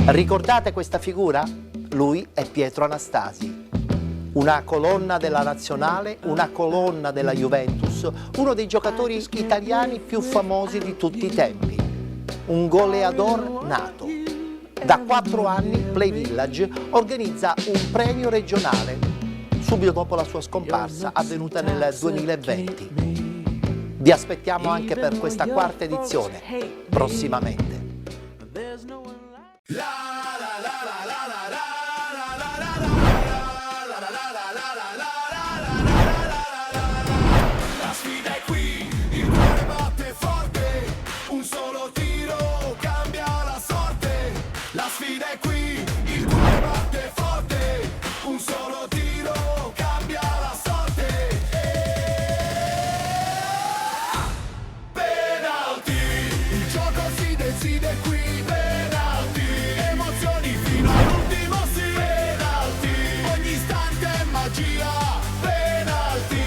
Ricordate questa figura? Lui è Pietro Anastasi, una colonna della nazionale, una colonna della Juventus, uno dei giocatori italiani più famosi di tutti i tempi, un goleador nato. Da 4 anni Play Village organizza un premio regionale, subito dopo la sua scomparsa, avvenuta nel 2020. Vi aspettiamo anche per questa 4ª edizione, prossimamente. La sfida è qui, il cuore batte forte, un solo tiro cambia la sorte. La sfida è qui, il cuore batte forte, un solo tiro cambia la sorte. Penalty, il gioco si decide qui. Penalty, emozioni fino all'ultimo sì. Penalty, ogni istante è magia. Penalty,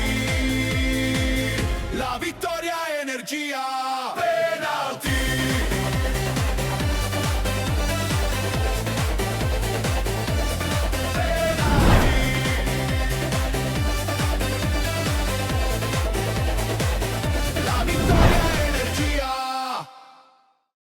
la vittoria è energia. Penalty. La vittoria è energia.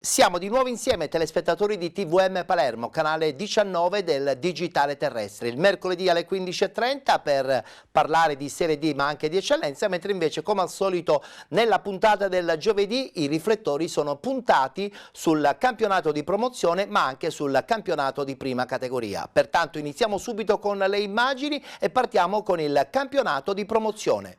Siamo di nuovo insieme, telespettatori di TVM Palermo, canale 19 del digitale terrestre, il mercoledì alle 15:30 per parlare di Serie D ma anche di eccellenza, mentre invece come al solito nella puntata del giovedì i riflettori sono puntati sul campionato di promozione ma anche sul campionato di prima categoria. Pertanto iniziamo subito con le immagini e partiamo con il campionato di promozione.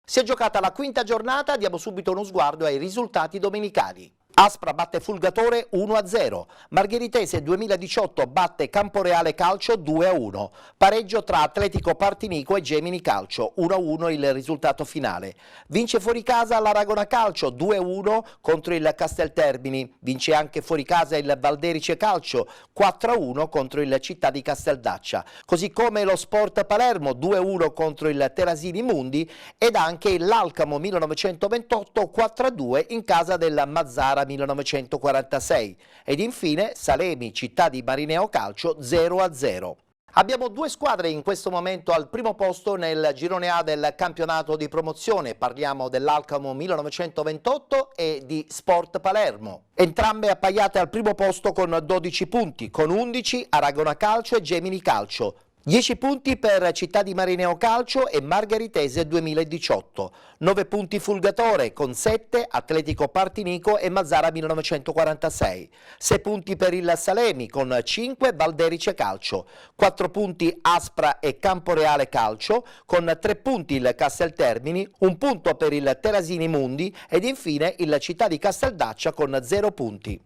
Si è giocata la 5ª giornata, diamo subito uno sguardo ai risultati domenicali. Aspra batte Fulgatore 1-0, Margheritese 2018 batte Camporeale Calcio 2-1, pareggio tra Atletico Partinico e Gemini Calcio 1-1 il risultato finale. Vince fuori casa l'Aragona Calcio 2-1 contro il Casteltermini, vince anche fuori casa il Valderice Calcio 4-1 contro il Città di Casteldaccia, così come lo Sport Palermo 2-1 contro il Terasini Mundi ed anche l'Alcamo 1928 4-2 in casa del Mazzara 1946 ed infine Salemi Città di Marineo Calcio 0-0. Abbiamo 2 squadre in questo momento al primo posto nel girone A del campionato di promozione, parliamo dell'Alcamo 1928 e di Sport Palermo. Entrambe appaiate al primo posto con 12 punti, con 11 Aragona Calcio e Gemini Calcio. 10 punti per Città di Marineo Calcio e Margheritese 2018, 9 punti Fulgatore con 7 Atletico Partinico e Mazzara 1946, 6 punti per il Salemi con 5 Valderice Calcio, 4 punti Aspra e Camporeale Calcio, con 3 punti il Casteltermini, 1 punto per il Terasini Mundi ed infine il Città di Casteldaccia con 0 punti.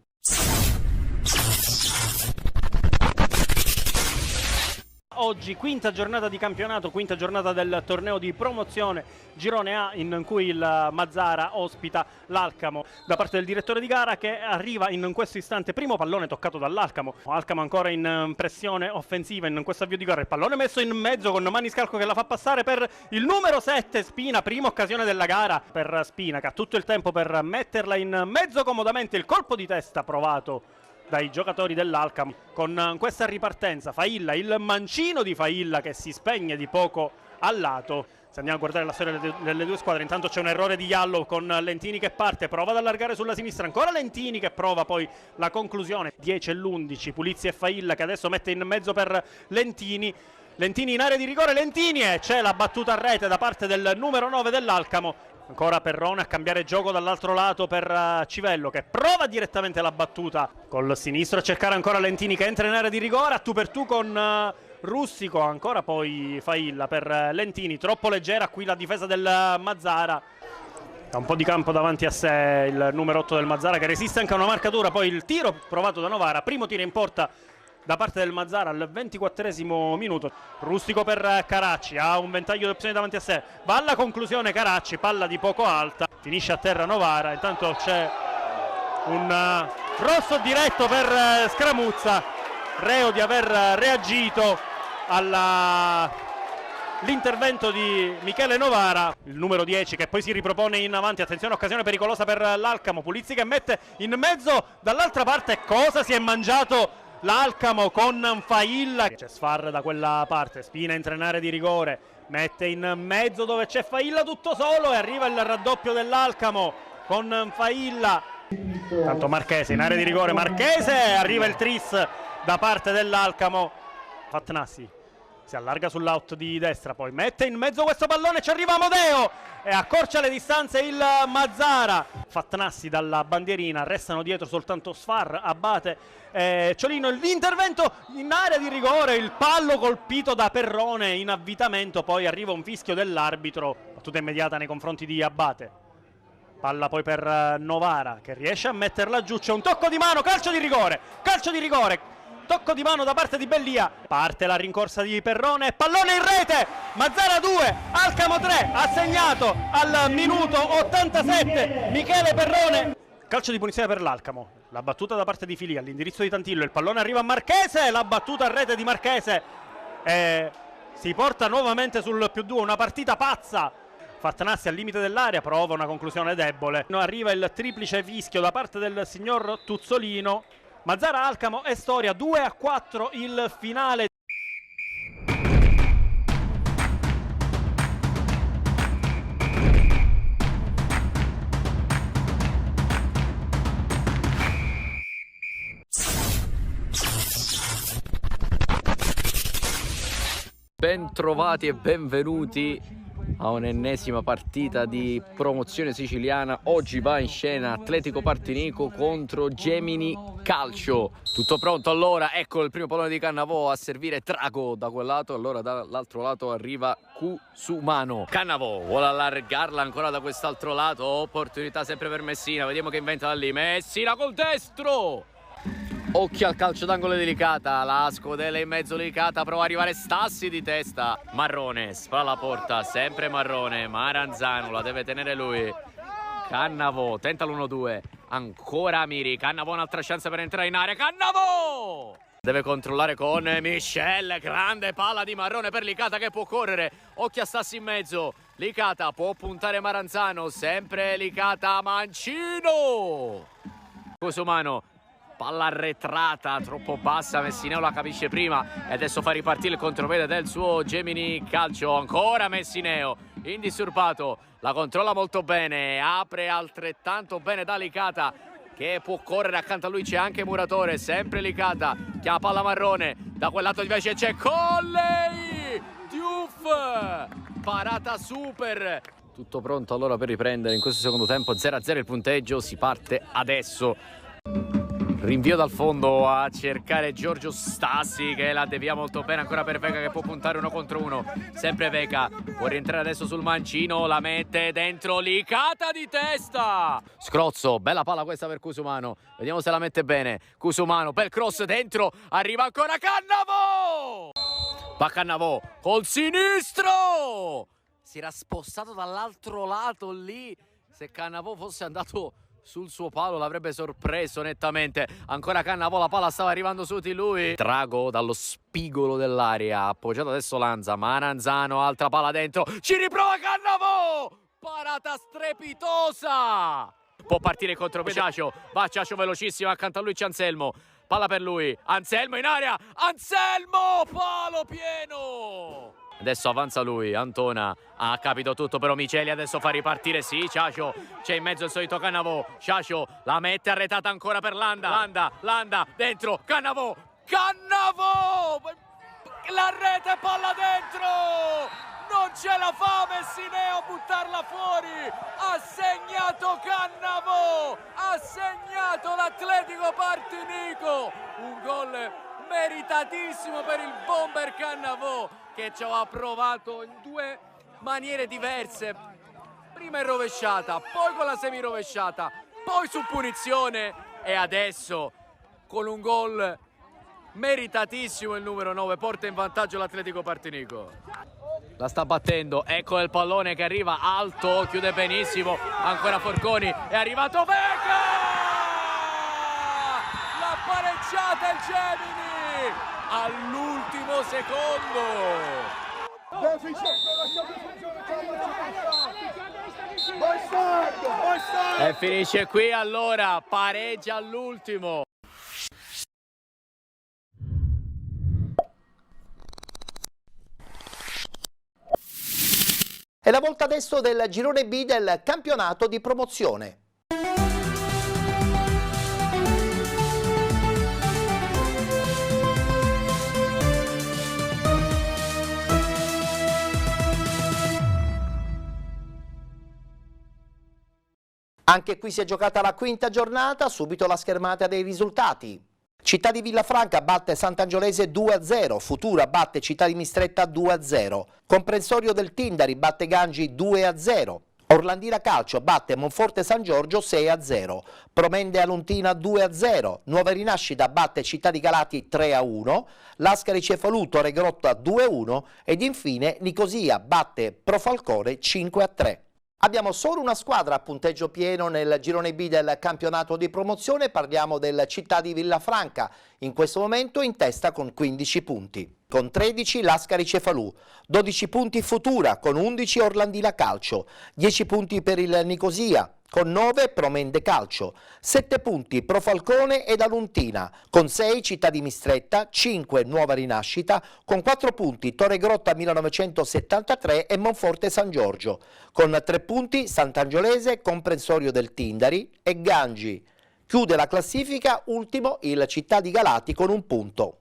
Oggi 5ª giornata di campionato, 5ª giornata del torneo di promozione girone A in cui il Mazzara ospita l'Alcamo da parte del direttore di gara che arriva in questo istante, primo pallone toccato dall'Alcamo, Alcamo ancora in pressione offensiva in questo avvio di gara, il pallone messo in mezzo con Maniscalco che la fa passare per il numero 7 Spina, prima occasione della gara per Spina che ha tutto il tempo per metterla in mezzo comodamente, il colpo di testa provato dai giocatori dell'Alcamo con questa ripartenza. Failla, il mancino di Failla che si spegne di poco al lato. Se andiamo a guardare la storia delle 2 squadre, intanto c'è un errore di Gallo con Lentini che parte, prova ad allargare sulla sinistra, ancora Lentini che prova poi la conclusione. 10 e l'11, Pulizzi e Failla che adesso mette in mezzo per Lentini. Lentini in area di rigore, Lentini e c'è la battuta a rete da parte del numero 9 dell'Alcamo. Ancora Perrone a cambiare gioco dall'altro lato per Civello che prova direttamente la battuta col sinistro a cercare ancora Lentini che entra in area di rigore a tu per tu con Rustico, ancora poi Failla per Lentini, troppo leggera qui la difesa del Mazzara. Ha un po' di campo davanti a sé il numero 8 del Mazzara che resiste anche a una marcatura, poi il tiro provato da Novara, primo tiro in porta da parte del Mazzara al 24esimo minuto. Rustico per Caracci, ha un ventaglio di opzioni davanti a sé, va alla conclusione Caracci, palla di poco alta, finisce a terra Novara, intanto c'è un rosso diretto per Scramuzza reo di aver reagito all'intervento di Michele Novara, il numero 10 che poi si ripropone in avanti. Attenzione, occasione pericolosa per l'Alcamo. Pulizzi che mette in mezzo dall'altra parte. Cosa si è mangiato l'Alcamo con Failla? C'è Sfar da quella parte, Spina entra in area di rigore, mette in mezzo dove c'è Failla tutto solo e arriva il raddoppio dell'Alcamo con Failla. Tanto Marchese in area di rigore, Marchese, arriva il tris da parte dell'Alcamo. Fatnassi si allarga sull'out di destra, poi mette in mezzo questo pallone, ci arriva Amodeo e accorcia le distanze il Mazzara. Fatnassi dalla bandierina, restano dietro soltanto Sfar, Abate, Ciolino. L'intervento in area di rigore, il pallo colpito da Perrone in avvitamento, poi arriva un fischio dell'arbitro, battuta immediata nei confronti di Abate. Palla poi per Novara che riesce a metterla giù, c'è un tocco di mano, calcio di rigore, tocco di mano da parte di Bellia. Parte la rincorsa di Perrone, pallone in rete, Mazzara 2, Alcamo 3, ha segnato al minuto 87 Michele Perrone. Calcio di punizione per l'Alcamo, la battuta da parte di Filì all'indirizzo di Tantillo, il pallone arriva a Marchese, la battuta a rete di Marchese si porta nuovamente sul +2, una partita pazza. Fatnassi al limite dell'area, prova una conclusione debole, arriva il triplice fischio da parte del signor Tuzzolino. Mazzara Alcamo è storia, 2-4 il finale. Ben trovati e benvenuti a un'ennesima partita di promozione siciliana. Oggi va in scena Atletico Partinico contro Gemini Calcio. Tutto pronto allora, ecco il primo pallone di Cannavò a servire Trago da quel lato, allora dall'altro lato arriva Cusumano. Cannavò vuole allargarla ancora da quest'altro lato, opportunità sempre per Messina, vediamo che inventa da lì, Messina col destro! Occhio al calcio d'angolo di Licata, la scodella in mezzo Licata, prova ad arrivare Stassi di testa. Marrone, spalla la porta, sempre Marrone, Maranzano la deve tenere lui. Cannavò, tenta l'1-2, ancora Miri, Cannavò un'altra chance per entrare in area, Cannavò! Deve controllare con Michel, grande palla di Marrone per Licata che può correre, occhio a Stassi in mezzo, Licata può puntare Maranzano, sempre Licata, Mancino! Cusumano. Palla arretrata, troppo bassa, Messineo la capisce prima e adesso fa ripartire il contropiede del suo Gemini Calcio. Ancora Messineo, indisturbato, la controlla molto bene, apre altrettanto bene da Licata che può correre, accanto a lui c'è anche Muratore, sempre Licata, chiama palla Marrone, da quel lato invece c'è Colley, Diouf, parata super. Tutto pronto allora per riprendere in questo secondo tempo, 0-0 il punteggio, si parte adesso. Rinvio dal fondo a cercare Giorgio Stassi che la devia molto bene, ancora per Veca che può puntare 1 contro 1, sempre Veca, può rientrare adesso sul mancino, la mette dentro, Licata di testa, Scrozzo, bella palla questa per Cusumano, vediamo se la mette bene, Cusumano, bel cross dentro, arriva ancora Cannavò, va Cannavò col sinistro, si era spostato dall'altro lato lì, se Cannavò fosse andato sul suo palo l'avrebbe sorpreso nettamente. Ancora Cannavò, la palla stava arrivando su di lui. Trago dallo spigolo dell'aria, appoggiato adesso Lanza, Maranzano, altra palla dentro, ci riprova Cannavò, parata strepitosa. Può partire contro Ciacio, va Ciacio velocissimo, accanto a lui c'è Anselmo, palla per lui, Anselmo in aria, Anselmo, palo pieno. Adesso avanza lui, Antona, ha capito tutto però Miceli, adesso fa ripartire, sì, Ciacio, c'è in mezzo il solito Cannavò, Ciacio la mette arretata ancora per Landa, dentro, Cannavò, la rete, palla dentro, non ce la fa Messineo a buttarla fuori, ha segnato Cannavò, ha segnato l'Atletico Partinico, un gol meritatissimo per il bomber Cannavò che ci aveva provato in 2 maniere diverse, prima in rovesciata, poi con la semirovesciata, poi su punizione e adesso con un gol meritatissimo il numero 9 porta in vantaggio l'Atletico Partinico. La sta battendo, ecco il pallone che arriva alto, chiude benissimo, ancora Forconi, è arrivato Veca! L'ha pareggiata il Gemini! all'ultimo secondo. E finisce qui allora, pareggia all'ultimo. È la volta adesso del girone B del campionato di promozione. Anche qui si è giocata la quinta giornata, subito la schermata dei risultati. Città di Villafranca batte Sant'Angiolese 2-0, Futura batte Città di Mistretta 2-0, Comprensorio del Tindari batte Gangi 2-0, Orlandina Calcio batte Monforte San Giorgio 6-0, Promende Aluntina 2-0, Nuova Rinascita batte Città di Galati 3-1, Lascari Cefalù Torre Grotta 2-1 ed infine Nicosia batte Profalcone 5-3. Abbiamo solo una squadra a punteggio pieno nel girone B del campionato di promozione, parliamo del Città di Villafranca, in questo momento in testa con 15 punti. Con 13 Lascari Cefalù, 12 punti Futura, con 11 Orlandina Calcio, 10 punti per il Nicosia, con 9 Promende Calcio, 7 punti Profalcone ed Aluntina, con 6 Città di Mistretta, 5 Nuova Rinascita, con 4 punti Torre Grotta 1973 e Monforte San Giorgio, con 3 punti Sant'Angiolese, Comprensorio del Tindari e Gangi. Chiude la classifica ultimo il Città di Galati con 1 punto.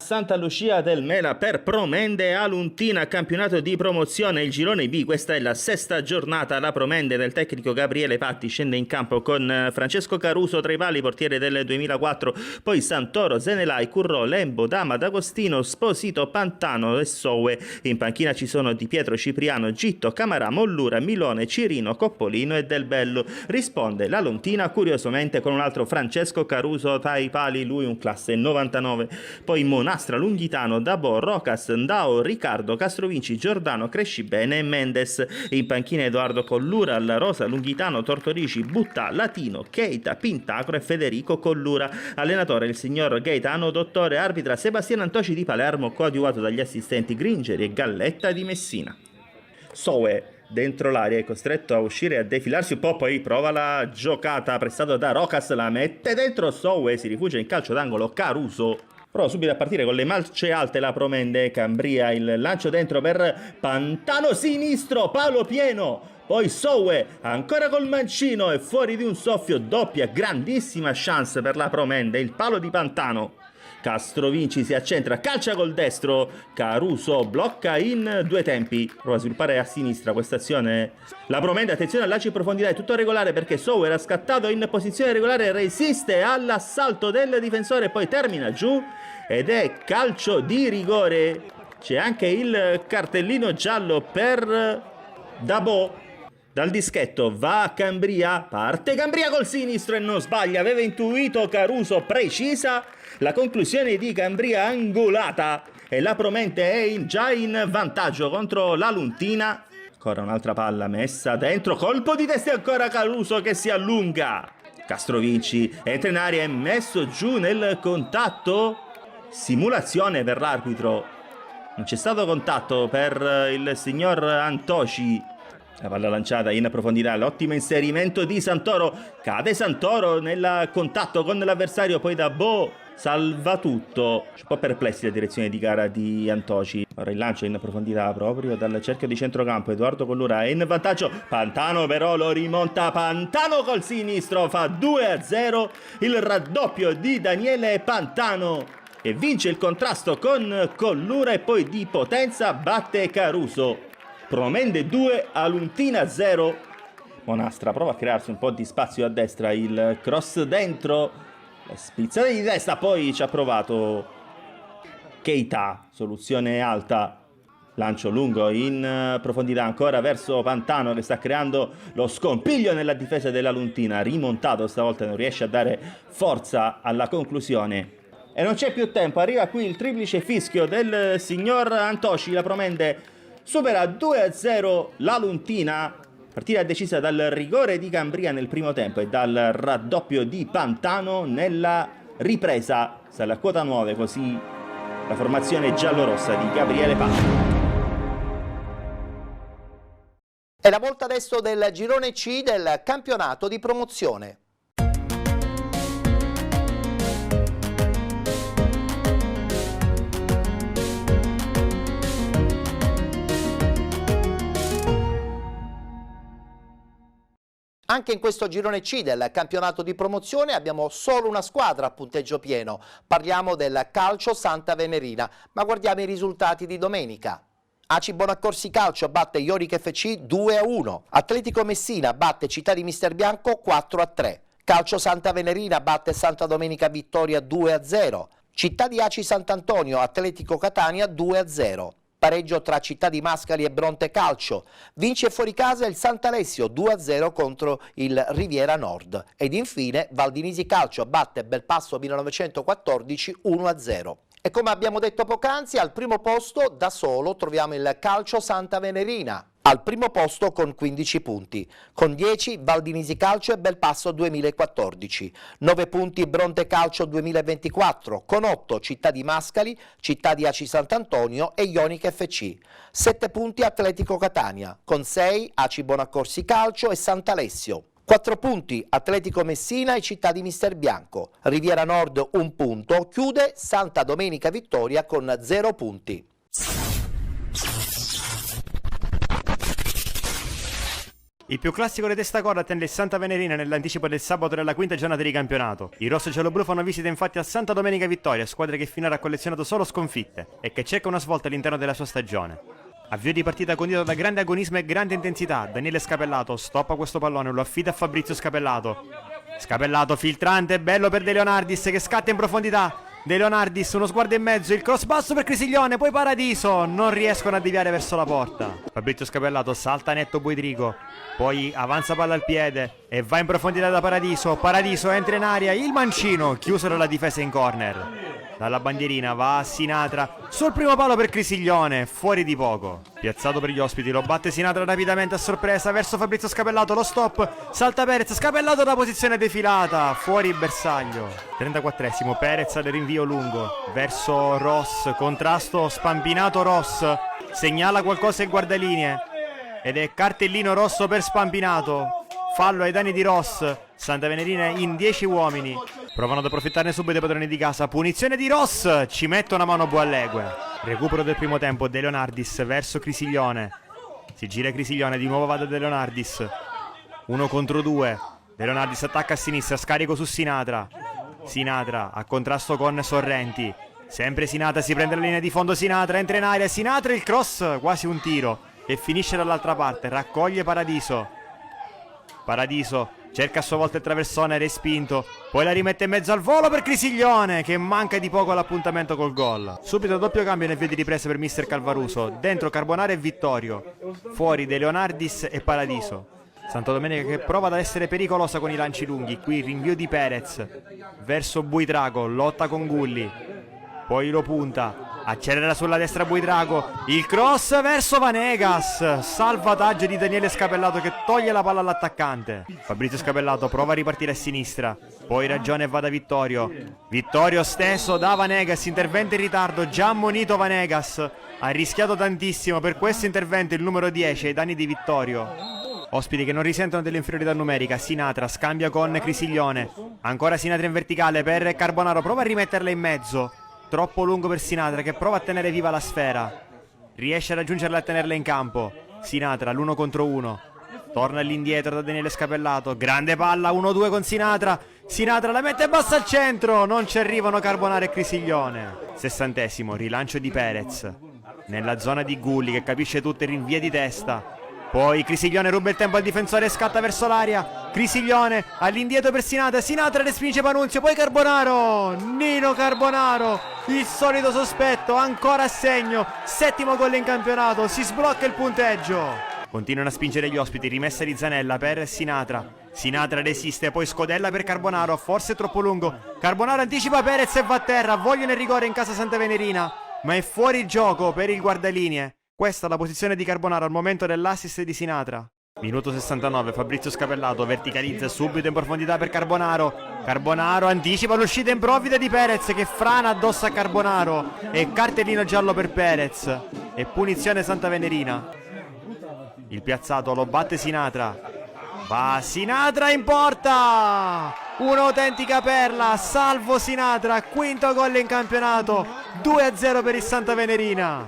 Santa Lucia del Mela per Promende Aluntina, campionato di promozione, il girone B. Questa è la sesta giornata. La Promende del tecnico Gabriele Patti scende in campo con Francesco Caruso tra i pali, portiere del 2004, poi Santoro, Zenelai, Currò, Lembo, Dama, D'Agostino, Sposito, Pantano e Soue. In panchina ci sono Di Pietro, Cipriano, Gitto, Camarà, Mollura, Milone, Cirino, Coppolino e Del Bello. Risponde l'Aluntina curiosamente con un altro Francesco Caruso tra i pali, lui un classe 99, poi Monastra, Lunghitano, Dabò, Rocas, Ndao, Riccardo, Castrovinci, Giordano, Crescibene e Mendes. In panchina Edoardo Collura, La Rosa, Lunghitano, Tortorici, Butta, Latino, Keita, Pintacro e Federico Collura. Allenatore il signor Gaetano Dottore, arbitra Sebastiano Antoci di Palermo, coadiuvato dagli assistenti Gringeri e Galletta di Messina. Soue dentro l'area è costretto a uscire e a defilarsi un po', poi prova la giocata prestata da Rocas, la mette dentro. Soue si rifugia in calcio d'angolo. Caruso prova subito a partire con le marce alte la Promende. Cambria il lancio dentro per Pantano, sinistro, palo pieno, poi Soue ancora col mancino e fuori di un soffio, doppia grandissima chance per la Promende, il palo di Pantano. Castrovinci si accentra, calcia col destro, Caruso blocca in 2 tempi, prova a sviluppare a sinistra questa azione la Promende. Attenzione al lancio in profondità, è tutto regolare perché Soue era scattato in posizione regolare, resiste all'assalto del difensore e poi termina giù ed è calcio di rigore. C'è anche il cartellino giallo per Dabò. Dal dischetto va a Cambria, parte Cambria col sinistro e non sbaglia, aveva intuito Caruso, precisa la conclusione di Cambria, angolata, e la Promende è già in vantaggio contro l'Aluntina. Ancora un'altra palla messa dentro, colpo di testa ancora Caruso che si allunga. Castrovinci entra in aria e messo giù nel contatto. Simulazione per l'arbitro, non c'è stato contatto per il signor Antoci. La palla lanciata in profondità, l'ottimo inserimento di Santoro, cade Santoro nel contatto con l'avversario, poi Dabò salva tutto. Un po' perplessi la direzione di gara di Antoci. Ora il lancio in profondità proprio dal cerchio di centrocampo, Edoardo Collura è in vantaggio, Pantano però lo rimonta, Pantano col sinistro fa 2-0, il raddoppio di Daniele Pantano e vince il contrasto con Collura e poi di potenza batte Caruso. Promende 2, Aluntina 0. Monastra prova a crearsi un po' di spazio a destra, il cross dentro, la spizzata di testa, poi ci ha provato Keita, soluzione alta, lancio lungo in profondità ancora verso Pantano che sta creando lo scompiglio nella difesa dell'Aluntina, rimontato stavolta, non riesce a dare forza alla conclusione. E non c'è più tempo, arriva qui il triplice fischio del signor Antoci, la Promende supera 2-0 l'Aluntina, Partita decisa dal rigore di Cambria nel primo tempo e dal raddoppio di Pantano nella ripresa. Sale a quota 9 così la formazione giallorossa di Gabriele Patti. È la volta adesso del girone C del campionato di promozione. Anche in questo girone C del campionato di promozione abbiamo solo una squadra a punteggio pieno. Parliamo del Calcio Santa Venerina, ma guardiamo i risultati di domenica. Aci Bonaccorsi Calcio batte Ionic FC 2-1. Atletico Messina batte Città di Misterbianco 4-3. Calcio Santa Venerina batte Santa Domenica Vittoria 2-0. Città di Aci Sant'Antonio Atletico Catania 2-0. Pareggio tra Città di Mascali e Bronte Calcio. Vince fuori casa il Sant'Alessio 2-0 contro il Riviera Nord. Ed infine Valdinisi Calcio batte Belpasso 1914 1-0. E come abbiamo detto poc'anzi, al primo posto da solo troviamo il Calcio Santa Venerina. Al primo posto con 15 punti, con 10 Valdinisi Calcio e Belpasso 2014, 9 punti Bronte Calcio 2024, con 8 Città di Mascali, Città di Aci Sant'Antonio e Ionic FC, 7 punti Atletico Catania, con 6 Aci Bonaccorsi Calcio e Sant'Alessio, 4 punti Atletico Messina e Città di Misterbianco, Riviera Nord 1 punto, chiude Santa Domenica Vittoria con 0 punti. Il più classico dei testacoda attende il Santa Venerina nell'anticipo del sabato della quinta giornata di campionato. I rosso giallo-blu fanno visita infatti a Santa Domenica Vittoria, squadra che finora ha collezionato solo sconfitte e che cerca una svolta all'interno della sua stagione. Avvio di partita condito da grande agonismo e grande intensità. Daniele Scapellato stoppa questo pallone, lo affida a Fabrizio Scapellato. Scapellato filtrante, bello per De Leonardis che scatta in profondità. De Leonardis, uno sguardo in mezzo, il cross basso per Crisiglione, poi Paradiso, non riescono a deviare verso la porta. Fabrizio Scapellato salta netto Buidrigo, poi avanza palla al piede e va in profondità da Paradiso. Paradiso entra in aria, il mancino, chiuso dalla difesa in corner. Dalla bandierina va a Sinatra, sul primo palo per Crisiglione, fuori di poco. Piazzato per gli ospiti, lo batte Sinatra rapidamente a sorpresa verso Fabrizio Scapellato, lo stop, salta Perez, Scapellato da posizione defilata, fuori bersaglio. 34esimo, Perez al rinvio lungo, verso Ross, contrasto Spampinato Ross, segnala qualcosa il guardalinee, ed è cartellino rosso per Spampinato, fallo ai danni di Ross, Santa Venerina in 10 uomini. Provano ad approfittarne subito i padroni di casa. Punizione di Ross. Ci mette una mano Buallegue. Recupero del primo tempo. De Leonardis verso Crisiglione. Si gira Crisiglione. Di nuovo va da De Leonardis. 1 contro 2. De Leonardis attacca a sinistra. Scarico su Sinatra. Sinatra a contrasto con Sorrenti. Sempre Sinatra. Si prende la linea di fondo. Sinatra entra in aria. Sinatra il cross. Quasi un tiro. E finisce dall'altra parte. Raccoglie Paradiso. Paradiso cerca a sua volta il traversone, respinto, poi la rimette in mezzo al volo per Crisiglione che manca di poco all'appuntamento col gol. Subito doppio cambio nel via di ripresa per mister Calvaruso, dentro Carbonara e Vittorio, fuori De Leonardis e Paradiso. Santa Domenica che prova ad essere pericolosa con i lanci lunghi, qui rinvio di Perez verso Buitrago, lotta con Gulli, poi lo punta, accelera sulla destra Buitrago, il cross verso Vanegas, salvataggio di Daniele Scapellato che toglie la palla all'attaccante. Fabrizio Scapellato prova a ripartire a sinistra, poi ragione e va da Vittorio. Vittorio stesso da Vanegas, intervento in ritardo, già ammonito Vanegas, ha rischiato tantissimo per questo intervento il numero 10 ai danni di Vittorio. Ospiti che non risentono dell'inferiorità numerica. Sinatra scambia con Crisiglione, ancora Sinatra in verticale per Carbonaro, prova a rimetterla in mezzo. Troppo lungo per Sinatra che prova a tenere viva la sfera. Riesce a raggiungerla e a tenerla in campo. Sinatra l'1 contro 1. Torna all'indietro da Daniele Scapellato. Grande palla 1-2 con Sinatra. Sinatra la mette bassa al centro. Non ci arrivano Carbonara e Crisiglione. 60esimo, rilancio di Perez nella zona di Gulli che capisce tutto e rinvia di testa. Poi Crisiglione ruba il tempo al difensore e scatta verso l'aria. Crisiglione all'indietro per Sinatra. Sinatra respinge Panunzio. Poi Carbonaro. Nino Carbonaro. Il solito sospetto. Ancora a segno. 7° gol in campionato. Si sblocca il punteggio. Continuano a spingere gli ospiti. Rimessa di Zanella per Sinatra. Sinatra resiste. Poi scodella per Carbonaro. Forse è troppo lungo. Carbonaro anticipa Perez e va a terra. Vogliono il rigore in casa Santa Venerina, ma è fuori gioco per il guardalinee. Questa è la posizione di Carbonaro al momento dell'assist di Sinatra. Minuto 69, Fabrizio Scapellato verticalizza subito in profondità per Carbonaro. Carbonaro anticipa l'uscita improvvida di Perez che frana addosso a Carbonaro. E cartellino giallo per Perez. E punizione Santa Venerina. Il piazzato lo batte Sinatra. Va Sinatra in porta! Un'autentica perla, salvo Sinatra, quinto gol in campionato. 2-0 per il Santa Venerina.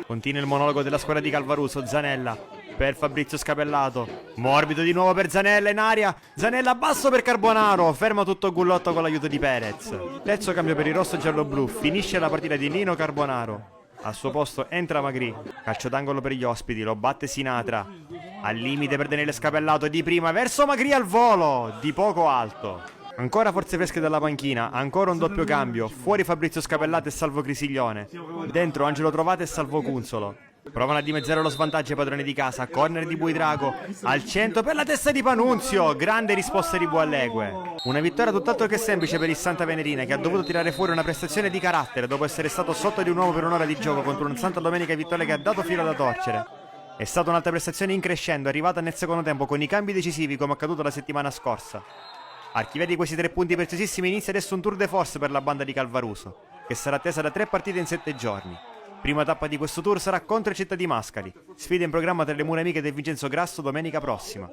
Continua il monologo della squadra di Calvaruso. Zanella per Fabrizio Scapellato, morbido di nuovo per Zanella in aria, Zanella basso per Carbonaro, ferma tutto Gullotto con l'aiuto di Perez. Terzo cambio per il rosso giallo-blu, finisce la partita di Nino Carbonaro. Al suo posto entra Magri, calcio d'angolo per gli ospiti, lo batte Sinatra. Al limite per Daniele Scapellato, di prima verso Magri al volo, di poco alto. Ancora forze fresche dalla panchina, ancora un doppio cambio, fuori Fabrizio Scapellato e Salvo Crisiglione, dentro Angelo Trovate e Salvo Cunzolo. Provano a dimezzare lo svantaggio ai padroni di casa, corner di Buidrago, al centro per la testa di Panunzio, grande risposta di Buallegue. Una vittoria tutt'altro che semplice per il Santa Venerina, che ha dovuto tirare fuori una prestazione di carattere dopo essere stato sotto di un uomo per un'ora di gioco contro un Santa Domenica Vittoria che ha dato filo da torcere. È stata un'altra prestazione in crescendo, arrivata nel secondo tempo con i cambi decisivi come accaduto la settimana scorsa. Archiviati questi 3 punti preziosissimi, inizia adesso un tour de force per la banda di Calvaruso, che sarà attesa da 3 partite in 7 giorni. Prima tappa di questo tour sarà contro il Città di Mascali. Sfida in programma tra le mura amiche del Vincenzo Grasso domenica prossima.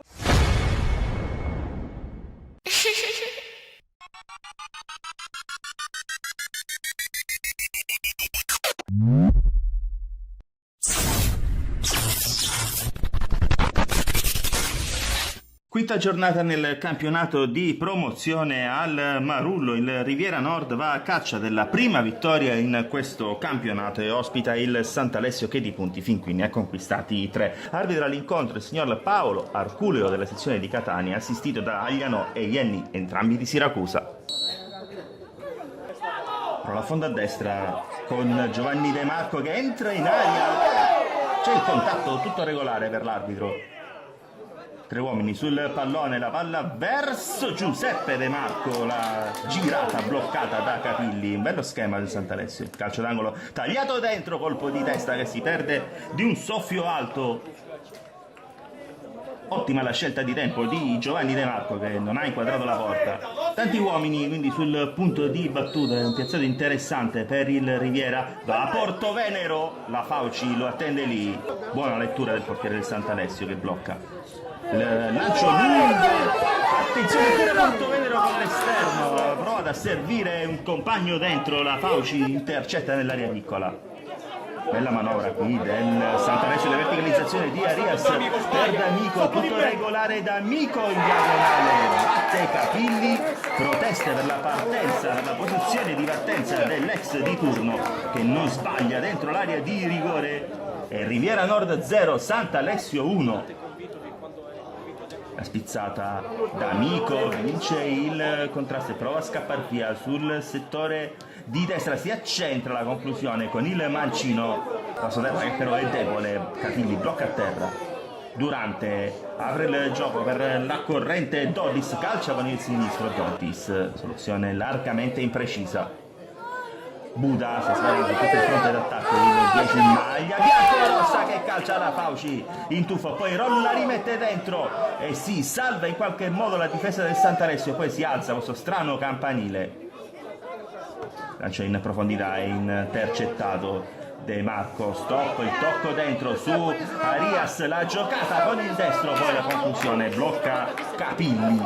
Quinta giornata nel campionato di promozione al Marullo, il Riviera Nord va a caccia della prima vittoria in questo campionato e ospita il Sant'Alessio che di punti fin qui ne ha conquistati 3. Arbitra l'incontro il signor Paolo Arculeo della sezione di Catania, assistito da Agliano e Ienni, entrambi di Siracusa. Profonda a destra con Giovanni De Marco che entra in aria, c'è il contatto tutto regolare per l'arbitro. 3 uomini sul pallone, la palla verso Giuseppe De Marco, la girata bloccata da Capilli, un bello schema del Sant'Alessio, calcio d'angolo tagliato dentro, colpo di testa che si perde di un soffio alto. Ottima la scelta di tempo di Giovanni De Marco che non ha inquadrato la porta. Tanti uomini quindi sul punto di battuta, è un piazzato interessante per il Riviera. Da Porto Venero la Fauci lo attende lì, buona lettura del portiere del Sant'Alessio che blocca. Il lancio lungo, attenzione pure Porto Venero con l'esterno, prova ad servire un compagno dentro, la Fauci intercetta nell'area piccola. Bella manovra qui del Sant'Alessio, la verticalizzazione di Arias per D'Amico, tutto regolare D'Amico in diagonale, batte Capilli, proteste per la partenza, per la posizione di partenza dell'ex di turno che non sbaglia dentro l'area di rigore. E Riviera Nord 0, Sant'Alessio 1. La spizzata D'Amico, vince il contrasto e prova a scappare via sul settore di destra, si accentra la conclusione con il mancino, passo terra che però è debole, Capilli blocca a terra. Durante apre il gioco per la corrente Dodis, calcia con il sinistro Dodis, soluzione largamente imprecisa. Buda si sbaglia su tutto il fronte d'attacco, il 10 in maglia, bianco-rossa che calcia la Fauci in tuffo, poi Ron la rimette dentro e si salva in qualche modo la difesa del Sant'Alessio, poi si alza questo strano campanile. Lancia in profondità e intercettato De Marco, stop, il tocco dentro su Arias, la giocata con il destro, poi la conclusione, blocca Capilli.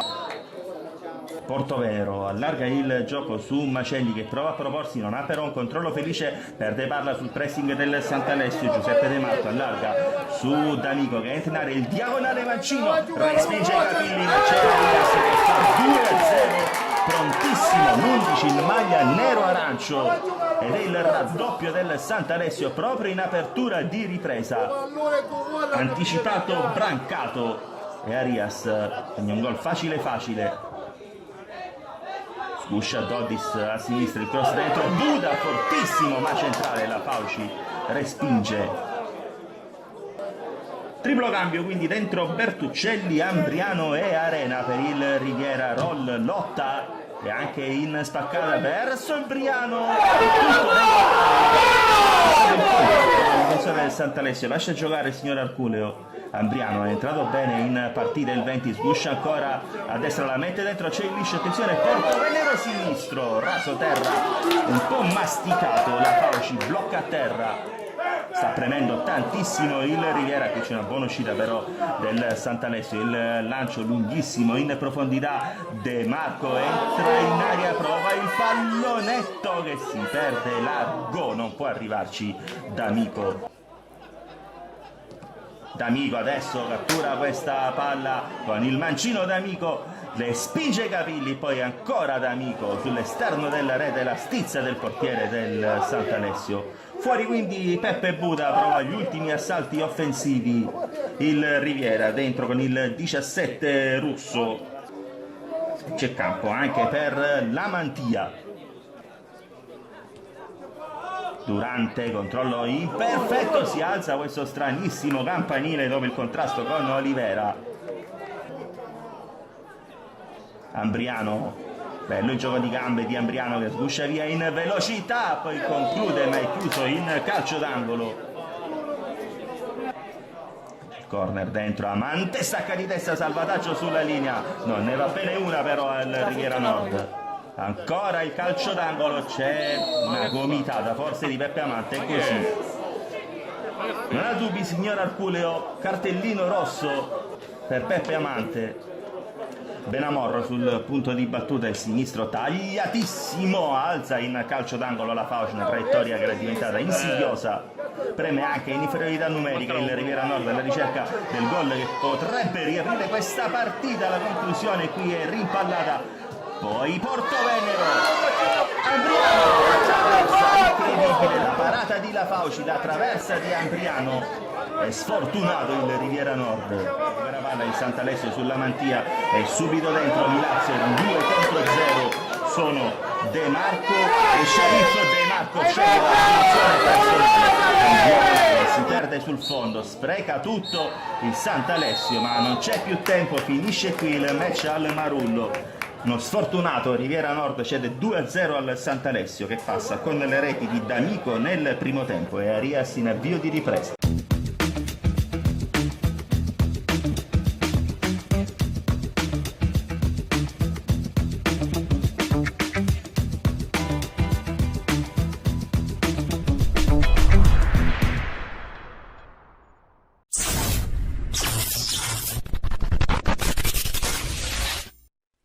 Portovero allarga il gioco su Macelli che prova a proporsi, non ha però un controllo felice, perde palla sul pressing del Sant'Alessio. Giuseppe De Marco allarga su D'Amico che entra in area, il diagonale mancino, respinge Capilli, ma c'è Arias che fa 2-0, prontissimo, l'11 in maglia nero-arancio ed è il raddoppio del Sant'Alessio proprio in apertura di ripresa, anticipato Brancato e Arias segna un gol facile. Uscia Dodis a sinistra, il cross dentro, Buda fortissimo ma centrale, la Fauci respinge. Triplo cambio quindi dentro Bertuccelli, Ambriano e Arena per il Riviera. Roll, lotta e anche in spaccata verso il Briano, tutto regolare. Il difensore del Sant'Alessio lascia giocare il signor Arculeo, Ambriano è entrato bene in partita, il 20 sguscia ancora a destra, la mette dentro, c'è il liscio, attenzione, Porto Venero sinistro, raso terra, un po' masticato, la Fauci blocca a terra. Sta premendo tantissimo il Riviera, qui c'è una buona uscita però del Sant'Alessio, il lancio lunghissimo in profondità, De Marco entra in aria, prova il pallonetto che si perde largo, non può arrivarci D'Amico. D'Amico adesso cattura questa palla con il mancino D'Amico, le spinge Capilli, poi ancora D'Amico sull'esterno della rete, la stizza del portiere del Sant'Alessio. Fuori quindi Peppe Buda, prova gli ultimi assalti offensivi il Riviera, dentro con il 17 russo. C'è campo anche per la Mantia. Durante controllo imperfetto, si alza questo stranissimo campanile dopo il contrasto con Olivera. Ambriano, bello il gioco di gambe di Ambriano che sguscia via in velocità, poi conclude ma è chiuso in calcio d'angolo. Corner dentro, Amante stacca di testa, salvataggio sulla linea, non ne va bene una però al Riviera Nord. Ancora il calcio d'angolo, c'è una gomitata forse di Peppe Amante, è così. Non ha dubbi signor Arculeo, cartellino rosso per Peppe Amante. Benamorro sul punto di battuta, il sinistro tagliatissimo, alza in calcio d'angolo la Fauci, una traiettoria che era diventata insidiosa. Preme anche in inferiorità numerica il Riviera Nord alla ricerca del gol che potrebbe riaprire questa partita. La conclusione qui è rimpallata. Poi Porto Venero, Ambriano, incredibile la parata di La Fauci, la traversa di Ambriano, è sfortunato il Riviera Nord. La palla di Sant'Alessio sulla Mantia e subito dentro Milazzo, 2 contro 0 sono De Marco e Sceriffo. De Marco sceglie la personale, si perde sul fondo, spreca tutto il Sant'Alessio, ma non c'è più tempo, finisce qui il match al Marullo. Uno sfortunato Riviera Nord cede 2-0 al Sant'Alessio, che passa con le reti di D'Amico nel primo tempo e Arias in avvio di ripresa.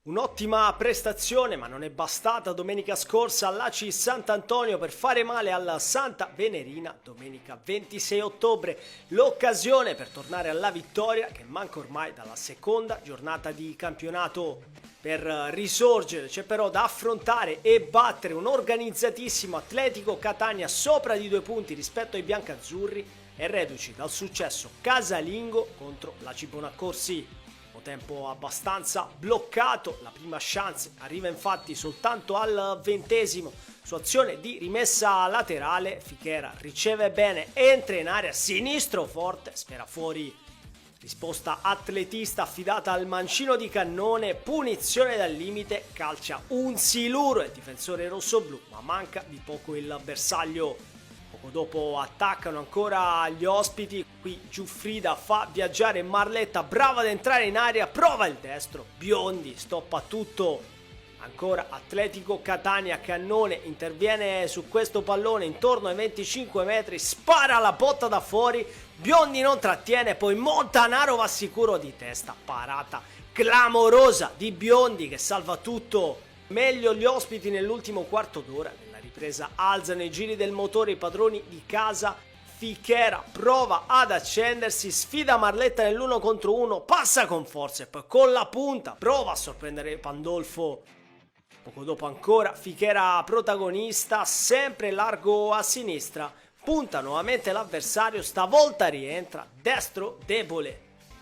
Un'ottima prestazione, ma non è bastata domenica scorsa all'ACI Sant'Antonio per fare male alla Santa Venerina. Domenica 26 ottobre l'occasione per tornare alla vittoria che manca ormai dalla seconda giornata di campionato. Per risorgere c'è però da affrontare e battere un organizzatissimo Atletico Catania sopra di 2 punti rispetto ai biancazzurri e reduci dal successo casalingo contro la Cibonaccorsi. Tempo abbastanza bloccato, la prima chance arriva infatti soltanto al 20° su azione di rimessa laterale. Fichera riceve bene, entra in area, sinistro forte, sfera fuori, risposta atletista affidata al mancino di Cannone, punizione dal limite, calcia un siluro il difensore rossoblu, ma manca di poco il bersaglio. Poco dopo attaccano ancora gli ospiti, qui Giuffrida fa viaggiare Marletta, brava ad entrare in area, prova il destro, Biondi stoppa tutto, ancora Atletico Catania, Cannone interviene su questo pallone intorno ai 25 metri, spara la botta da fuori, Biondi non trattiene, poi Montanaro va sicuro di testa, parata clamorosa di Biondi che salva tutto. Meglio gli ospiti nell'ultimo quarto d'ora. Presa alzano i giri del motore i padroni di casa. Fichera prova ad accendersi, sfida Marletta nell'1 contro 1, passa con forza e poi con la punta prova a sorprendere Pandolfo. Poco dopo ancora Fichera protagonista, sempre largo a sinistra, punta nuovamente l'avversario, stavolta rientra, destro debole.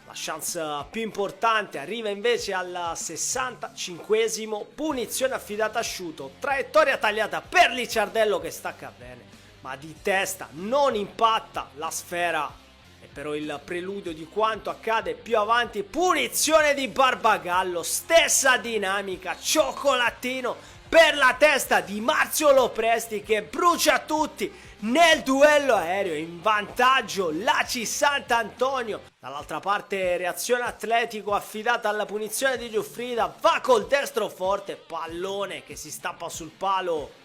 La chance più importante arriva invece al 65°, punizione affidata a Sciuto, traiettoria tagliata per Licciardello che stacca bene, ma di testa non impatta la sfera. è però il preludio di quanto accade più avanti. Punizione di Barbagallo, stessa dinamica, cioccolatino per la testa di Marzio Lopresti che brucia tutti nel duello aereo. In vantaggio l'ACI Sant'Antonio. Dall'altra parte reazione Atletico affidata alla punizione di Giuffrida, va col destro forte, pallone che si stappa sul palo.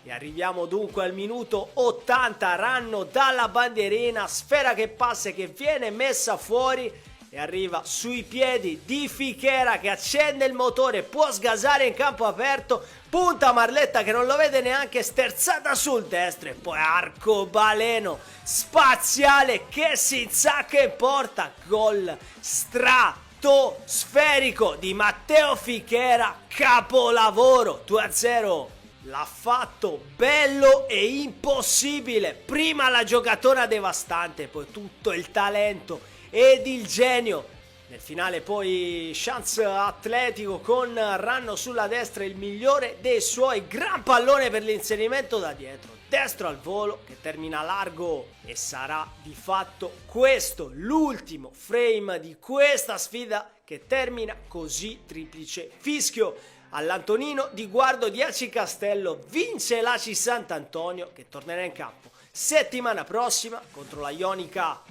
E arriviamo dunque al minuto 80, Ranno dalla bandierina, sfera che passa e che viene messa fuori e arriva sui piedi di Fichera che accende il motore, può sgasare in campo aperto, punta Marletta che non lo vede neanche, sterzata sul destro e poi arcobaleno spaziale che si insacca in porta, gol stratosferico di Matteo Fichera, capolavoro, 2-0. L'ha fatto bello e impossibile, prima la giocatona devastante, poi tutto il talento ed il genio. Nel finale poi chance Atletico con Ranno sulla destra, il migliore dei suoi, gran pallone per l'inserimento da dietro, destro al volo che termina largo e sarà di fatto questo l'ultimo frame di questa sfida che termina così, triplice fischio. All'Antonino di Guardo di Aci Castello vince l'Aci Sant'Antonio che tornerà in campo settimana prossima contro la Ionica.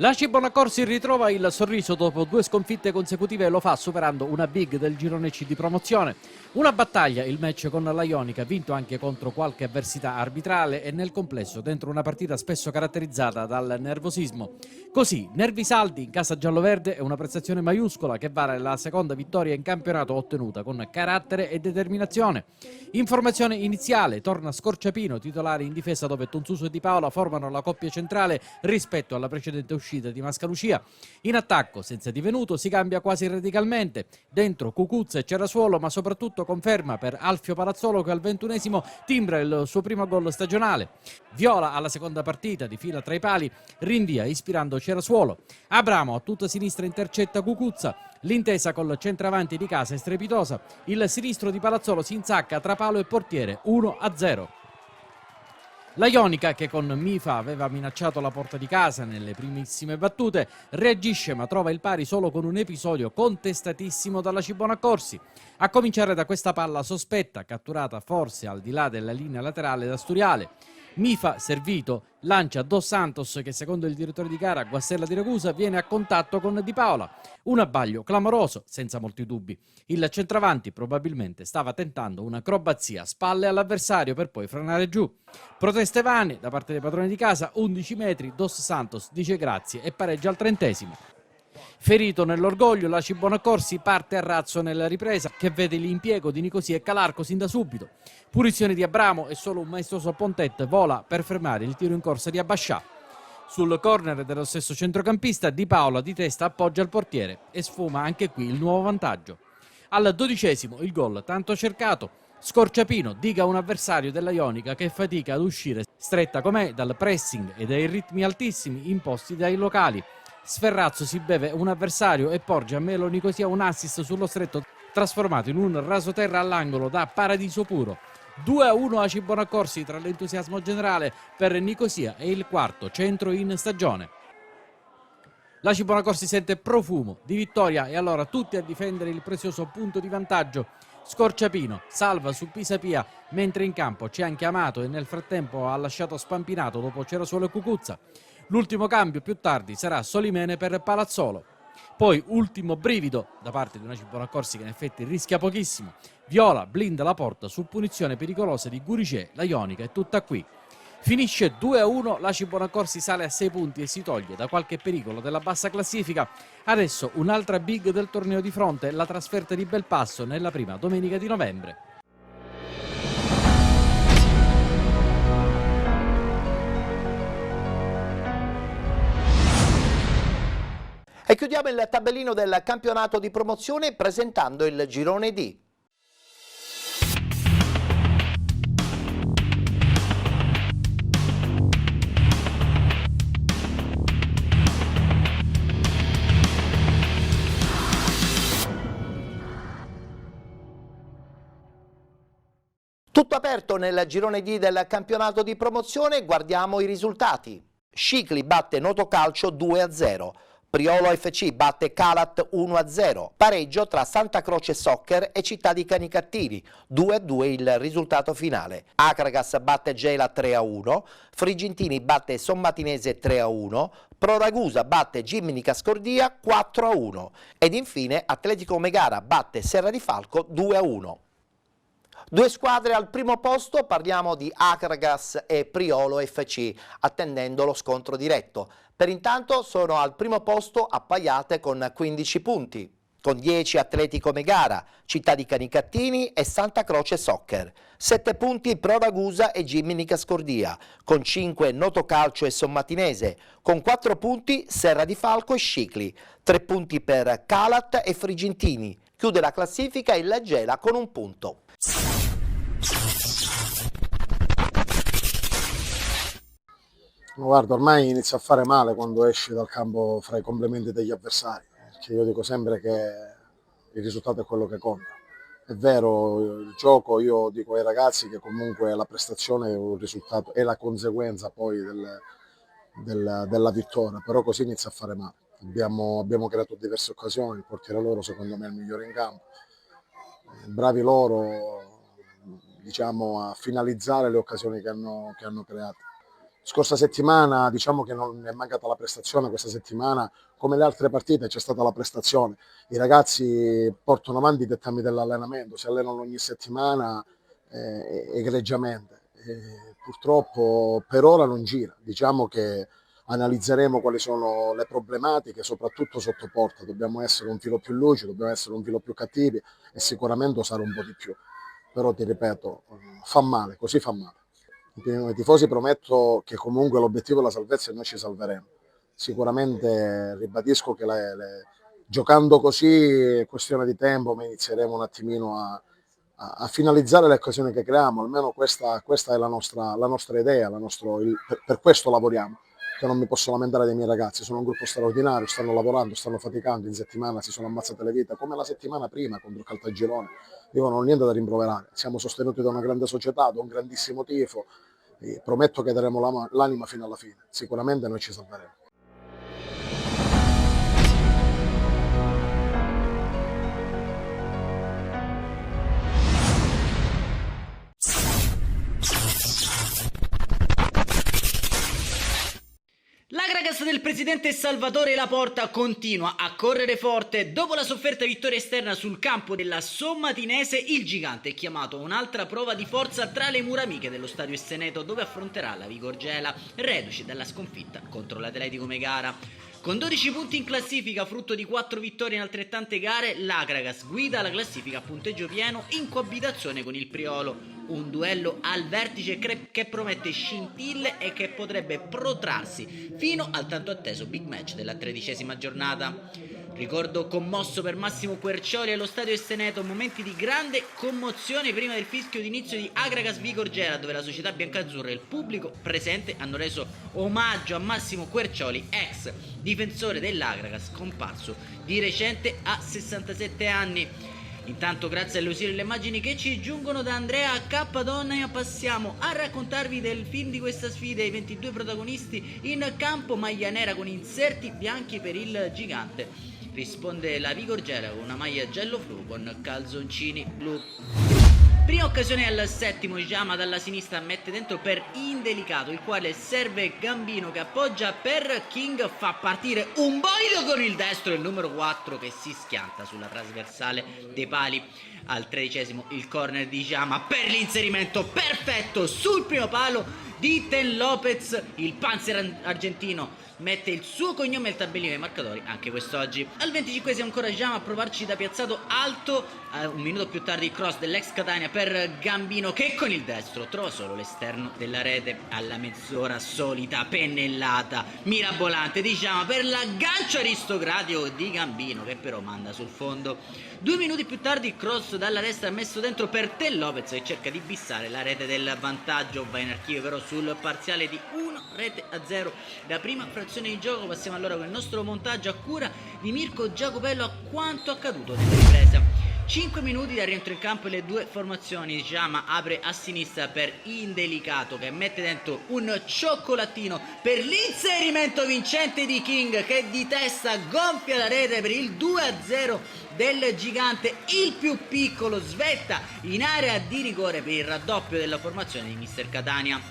L'Aci Bonaccorsi ritrova il sorriso dopo 2 sconfitte consecutive e lo fa superando una big del girone C di promozione. Una battaglia, il match con la Ionica, vinto anche contro qualche avversità arbitrale e nel complesso dentro una partita spesso caratterizzata dal nervosismo. Così, nervi saldi in casa gialloverde è una prestazione maiuscola che vale la seconda vittoria in campionato ottenuta con carattere e determinazione. Informazione iniziale, torna Scorciapino, titolare in difesa dove Tonsuso e Di Paola formano la coppia centrale rispetto alla precedente uscita l'uscita di Mascalucia. In attacco, senza divenuto, si cambia quasi radicalmente. Dentro Cucuzza e Cerasuolo, ma soprattutto conferma per Alfio Palazzolo che al 21esimo timbra il suo primo gol stagionale. Viola alla seconda partita, di fila tra i pali, rinvia ispirando Cerasuolo. Abramo a tutta sinistra intercetta Cucuzza. L'intesa col centravanti di casa è strepitosa. Il sinistro di Palazzolo si insacca tra palo e portiere, 1-0. La Ionica, che con Mifa aveva minacciato la porta di casa nelle primissime battute, reagisce ma trova il pari solo con un episodio contestatissimo dalla Cibonaccorsi. A cominciare da questa palla sospetta, catturata forse al di là della linea laterale da Sturiale. Mifa, servito, lancia Dos Santos che secondo il direttore di gara Guastella di Ragusa viene a contatto con Di Paola. Un abbaglio clamoroso, senza molti dubbi. Il centravanti probabilmente stava tentando un'acrobazia a spalle all'avversario per poi frenare giù. Proteste vane da parte dei padroni di casa, 11 metri, Dos Santos dice grazie e pareggia al 30°. Ferito nell'orgoglio, la Cibonaccorsi parte a razzo nella ripresa che vede l'impiego di Nicosia e Calarco sin da subito. Punizione di Abramo e solo un maestoso Pontet vola per fermare il tiro in corsa di Abbascià. Sul corner dello stesso centrocampista Di Paola di testa appoggia il portiere e sfuma anche qui il nuovo vantaggio. Al 12° il gol tanto cercato. Scorciapino diga un avversario della Ionica che fatica ad uscire stretta com'è dal pressing e dai ritmi altissimi imposti dai locali. Sferrazzo si beve un avversario e porge a Melo Nicosia un assist sullo stretto trasformato in un rasoterra all'angolo da paradiso puro. 2-1 a Cibonaccorsi tra l'entusiasmo generale per Nicosia e il quarto centro in stagione. La Cibonaccorsi sente profumo di vittoria e allora tutti a difendere il prezioso punto di vantaggio. Scorciapino salva su Pisapia mentre in campo c'è anche Amato e nel frattempo ha lasciato Spampinato dopo Cerasuolo e Cucuzza. L'ultimo cambio più tardi sarà Solimene per Palazzolo. Poi ultimo brivido da parte di una Cibonaccorsi che in effetti rischia pochissimo. Viola blinda la porta su punizione pericolosa di Guricè, la Ionica è tutta qui. Finisce 2-1, la Cibonaccorsi sale a 6 punti e si toglie da qualche pericolo della bassa classifica. Adesso un'altra big del torneo di fronte, la trasferta di Belpasso nella prima domenica di novembre. E chiudiamo il tabellino del campionato di promozione presentando il girone D. Tutto aperto nel girone D del campionato di promozione, guardiamo i risultati. Scicli batte Notocalcio 2-0. Priolo FC batte Calat 1-0, pareggio tra Santa Croce Soccer e Città di Canicattini, 2-2 il risultato finale. Acragas batte Gela 3-1, Frigintini batte Sommatinese 3-1, Pro Ragusa batte Gimnica Scordia 4-1 ed infine Atletico Megara batte Serra di Falco 2-1. Due squadre al primo posto, parliamo di Acragas e Priolo FC, attendendo lo scontro diretto. Per intanto sono al primo posto appaiate con 15 punti, con 10 Atletico Megara, Città di Canicattini e Santa Croce Soccer. 7 punti Pro Ragusa e Gimnica Scordia, con 5 Notocalcio e Sommatinese, con 4 punti Serra di Falco e Scicli, 3 punti per Calat e Frigintini. Chiude la classifica il Gela con 1 punto. Guarda, ormai inizia a fare male quando esci dal campo fra i complimenti degli avversari, perché io dico sempre che il risultato è quello che conta. È vero, il gioco, io dico ai ragazzi che comunque la prestazione è un risultato, è la conseguenza poi della vittoria, però così inizia a fare male. Abbiamo creato diverse occasioni, il portiere loro secondo me è il migliore in campo. Bravi loro, diciamo, a finalizzare le occasioni che hanno creato. Scorsa settimana diciamo che non è mancata la prestazione, questa settimana come le altre partite c'è stata la prestazione. I ragazzi portano avanti i dettami dell'allenamento, si allenano ogni settimana egregiamente. Purtroppo per ora non gira, diciamo che analizzeremo quali sono le problematiche, soprattutto sotto porta. Dobbiamo essere un filo più lucido, dobbiamo essere un filo più cattivi e sicuramente usare un po' di più. Però ti ripeto, fa male, così fa male. I tifosi prometto che comunque l'obiettivo è la salvezza e noi ci salveremo. Sicuramente ribadisco che giocando così è questione di tempo, ma inizieremo un attimino a finalizzare le occasioni che creiamo, almeno questa è la nostra idea, per questo lavoriamo, che non mi posso lamentare dei miei ragazzi, sono un gruppo straordinario, stanno lavorando, stanno faticando, in settimana si sono ammazzate le vite, come la settimana prima contro il Caltagirone, io non ho niente da rimproverare, siamo sostenuti da una grande società, da un grandissimo tifo, e prometto che daremo l'anima fino alla fine, sicuramente noi ci salveremo. L'agragas del presidente Salvatore Laporta continua a correre forte. Dopo la sofferta vittoria esterna sul campo della Sommatinese, il gigante è chiamato a un'altra prova di forza tra le mura amiche dello stadio Esseneto, dove affronterà la Vigorgela, reduce dalla sconfitta contro l'Atletico Megara. Con 12 punti in classifica, frutto di 4 vittorie in altrettante gare, l'Agragas guida la classifica a punteggio pieno in coabitazione con il Priolo. Un duello al vertice che promette scintille e che potrebbe protrarsi fino al tanto atteso big match della 13ª giornata. Ricordo commosso per Massimo Quercioli allo stadio Esseneto, momenti di grande commozione prima del fischio d'inizio di Agragas Vigorgela, dove la società biancazzurra e il pubblico presente hanno reso omaggio a Massimo Quercioli, ex difensore dell'Agragas, scomparso di recente a 67 anni. Intanto, grazie alle usine e alle immagini che ci giungono da Andrea Cappadonia, passiamo a raccontarvi del film di questa sfida. I 22 protagonisti in campo, maglia nera con inserti bianchi per il gigante. Risponde la Vigorgela con una maglia giallo-blu con calzoncini blu. Prima occasione al settimo, Jama dalla sinistra mette dentro per Indelicato, il quale serve Gambino che appoggia per King, fa partire un bolido con il destro, il numero 4 che si schianta sulla trasversale dei pali. Al 13esimo il corner di Jama per l'inserimento perfetto sul primo palo di Ten Lopez, il panzer argentino mette il suo cognome al tabellino dei marcatori anche quest'oggi. Al 25esimo ancora Jama a provarci da piazzato alto, un minuto più tardi cross dell'ex Catania per Gambino che con il destro trova solo l'esterno della rete. Alla mezz'ora solita pennellata mirabolante di Jama per l'aggancio aristocratico di Gambino che però manda sul fondo. 2 minuti più tardi cross dalla destra messo dentro per Ten Lopez che cerca di bissare la rete del vantaggio, va in archivio però sul parziale di 1-0 la prima frazione di gioco. Passiamo allora con il nostro montaggio a cura di Mirko Giacopello a quanto accaduto nella ripresa. 5 minuti da rientro in campo e le due formazioni. Jama apre a sinistra per Indelicato che mette dentro un cioccolatino per l'inserimento vincente di King che di testa gonfia la rete per il 2-0 del gigante. Il più piccolo svetta in area di rigore per il raddoppio della formazione di Mister Catania.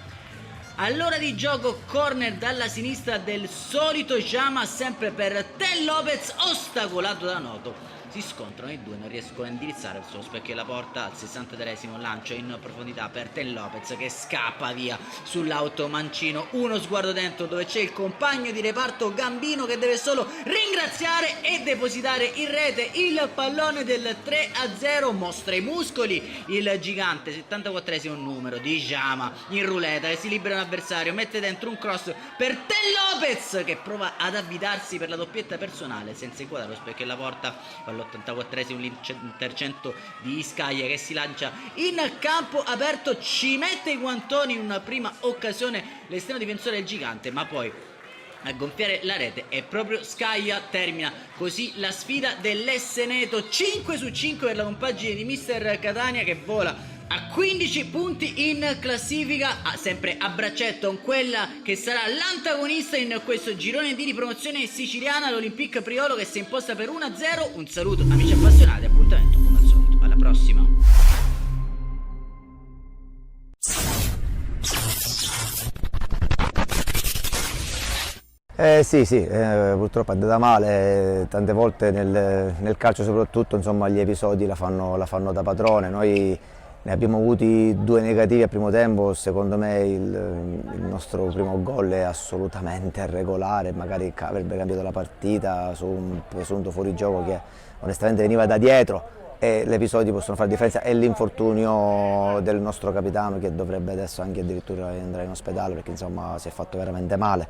All'ora di gioco, corner dalla sinistra del solito Jama sempre per Ten Lopez, ostacolato da Noto. Si scontrano i due, non riescono a indirizzare il suo specchio alla porta. Al 63esimo lancio in profondità per Ten Lopez che scappa via sull'auto mancino. Uno sguardo dentro dove c'è il compagno di reparto Gambino che deve solo ringraziare e depositare in rete il pallone del 3-0. Mostra i muscoli il gigante. 74esimo numero di Jama in ruleta che si libera un avversario, mette dentro un cross per Ten Lopez che prova ad avvitarsi per la doppietta personale senza inquadrare lo specchio alla porta. All'84esimo l'intercento di Iscaglia che si lancia in campo aperto, ci mette i guantoni in una prima occasione l'esterno difensore del gigante, ma poi a gonfiare la rete è proprio Scaglia. Termina così la sfida dell'Esseneto, 5 su 5 per la compagine di Mister Catania che vola a 15 punti in classifica, sempre a braccetto con quella che sarà l'antagonista in questo girone di ripromozione siciliana, l'Olympique Priolo che si è imposta per 1-0. Un saluto amici appassionati, appuntamento come al solito, alla prossima. Sì, purtroppo è andata male, tante volte nel calcio soprattutto, insomma, gli episodi la fanno da padrone. Noi ne abbiamo avuti 2 negativi al primo tempo, secondo me il nostro primo gol è assolutamente irregolare, magari avrebbe cambiato la partita su un presunto fuorigioco che onestamente veniva da dietro, e gli episodi possono fare differenza, e l'infortunio del nostro capitano che dovrebbe adesso anche addirittura andare in ospedale perché insomma si è fatto veramente male.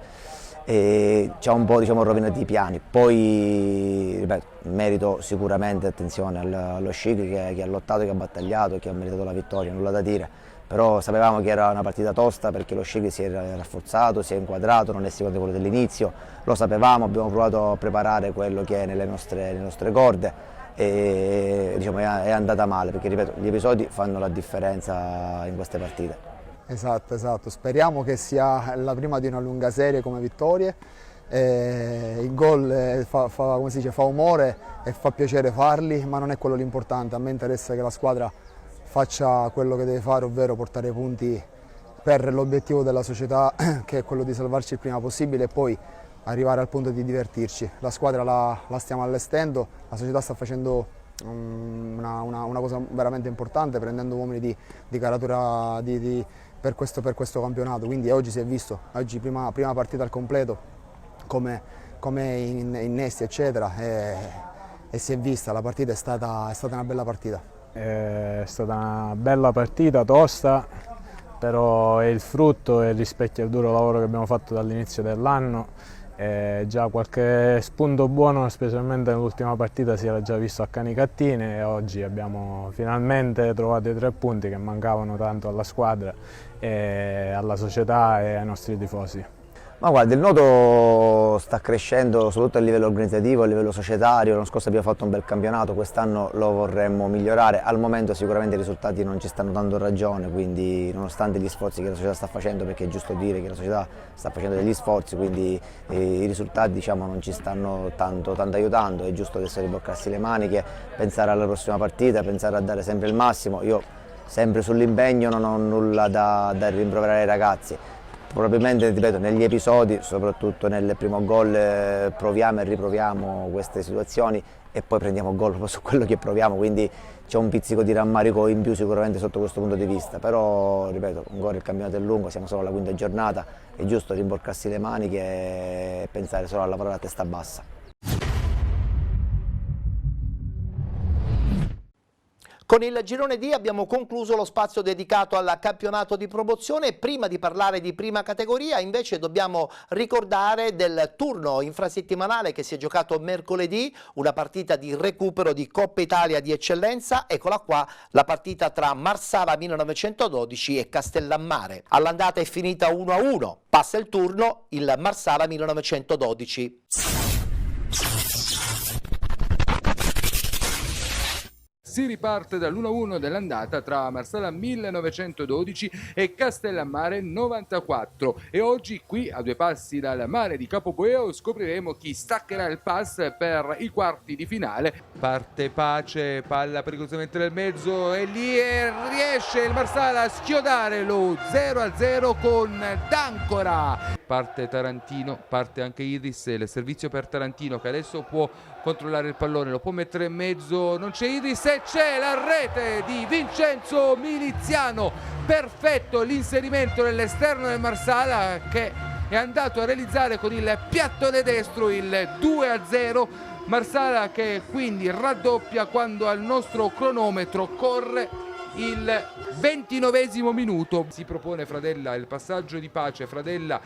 e ci ha un po', diciamo, rovinato i piani. Poi, ripeto, merito sicuramente, attenzione allo Scicli che ha lottato, che ha battagliato, che ha meritato la vittoria, nulla da dire, però sapevamo che era una partita tosta perché lo Scicli si è rafforzato, si è inquadrato, non è secondo quello dell'inizio, lo sapevamo, abbiamo provato a preparare quello che è nelle nostre corde e diciamo, è andata male perché, ripeto, gli episodi fanno la differenza in queste partite. Esatto, speriamo che sia la prima di una lunga serie come vittorie. Il gol come si dice, fa umore e fa piacere farli, ma non è quello l'importante. A me interessa che la squadra faccia quello che deve fare, ovvero portare punti per l'obiettivo della società, che è quello di salvarci il prima possibile e poi arrivare al punto di divertirci. La squadra la stiamo allestendo, la società sta facendo una cosa veramente importante, prendendo uomini di caratura per questo campionato, quindi oggi si è visto, oggi prima partita al completo, come innesti eccetera, e si è vista, la partita è stata una bella partita. È stata una bella partita, tosta, però è il frutto e rispecchia il duro lavoro che abbiamo fatto dall'inizio dell'anno. Già qualche spunto buono, specialmente nell'ultima partita, si era già visto a Canicattini e oggi abbiamo finalmente trovato i 3 punti che mancavano tanto alla squadra, e alla società e ai nostri tifosi. Ma guarda, il Noto sta crescendo soprattutto a livello organizzativo, a livello societario. L'anno scorso abbiamo fatto un bel campionato, quest'anno lo vorremmo migliorare. Al momento sicuramente i risultati non ci stanno dando ragione, quindi nonostante gli sforzi che la società sta facendo, perché è giusto dire che la società sta facendo degli sforzi, quindi i risultati, diciamo, non ci stanno tanto aiutando. È giusto adesso rimboccarsi le maniche, pensare alla prossima partita, pensare a dare sempre il massimo. Io sempre sull'impegno non ho nulla da rimproverare ai ragazzi. Probabilmente, ripeto, negli episodi, soprattutto nel primo gol, proviamo e riproviamo queste situazioni e poi prendiamo gol proprio su quello che proviamo, quindi c'è un pizzico di rammarico in più sicuramente sotto questo punto di vista, però ripeto, ancora il campionato è lungo, siamo solo alla 5ª giornata, è giusto rimborcarsi le maniche e pensare solo a lavorare a testa bassa. Con il girone D abbiamo concluso lo spazio dedicato al campionato di promozione. Prima di parlare di prima categoria invece dobbiamo ricordare del turno infrasettimanale che si è giocato mercoledì, una partita di recupero di Coppa Italia di eccellenza. Eccola qua la partita tra Marsala 1912 e Castellammare. All'andata è finita 1-1, passa il turno il Marsala 1912. Si riparte dall'1-1 dell'andata tra Marsala 1912 e Castellammare 94 e oggi qui a 2 passi dal mare di Capoboeo scopriremo chi staccherà il pass per i quarti di finale. Parte Pace, palla pericolosamente nel mezzo e lì riesce il Marsala a schiodare lo 0-0 con D'Ancora. Parte Tarantino, parte anche Idris, il servizio per Tarantino che adesso può controllare il pallone, lo può mettere in mezzo, non c'è Idris e c'è la rete di Vincenzo Miliziano. Perfetto l'inserimento nell'esterno del Marsala che è andato a realizzare con il piattone destro il 2-0. Marsala che quindi raddoppia quando al nostro cronometro corre il 29esimo minuto. Si propone Fradella il passaggio di Pace, Fradella